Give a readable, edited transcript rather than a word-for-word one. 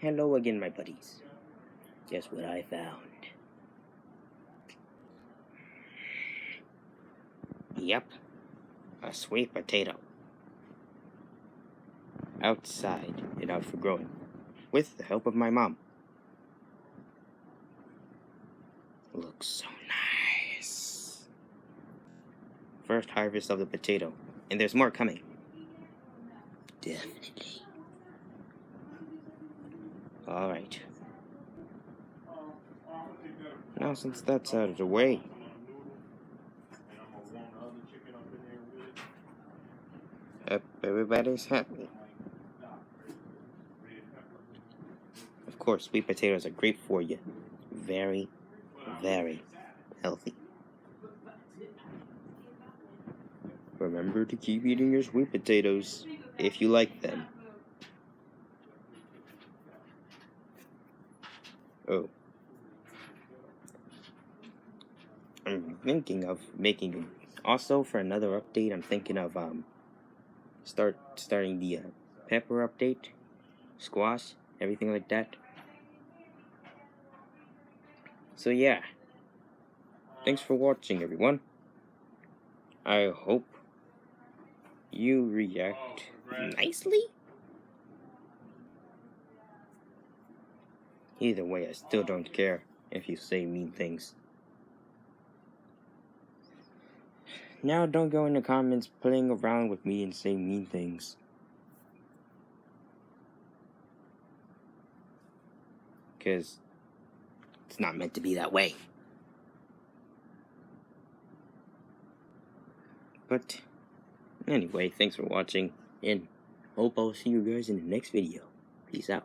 Hello again, my buddies. Guess what I found? Yep, a sweet potato. Outside and out for growing, with the help of my mom. Looks so nice. First harvest of the potato, and there's more coming. Definitely. Alright. Now since that's out of the way, everybody's happy. Of course, sweet potatoes are great for you. Very, very healthy. Remember to keep eating your sweet potatoes if you like them. Oh. I'm thinking of making, also for another update, I'm thinking of starting the pepper update, squash, everything like that. So yeah, thanks for watching, everyone. I hope you react nicely. Either way, I still don't care if you say mean things. Now don't go in the comments playing around with me and saying mean things. Because it's not meant to be that way. But anyway, thanks for watching, and hope I'll see you guys in the next video. Peace out.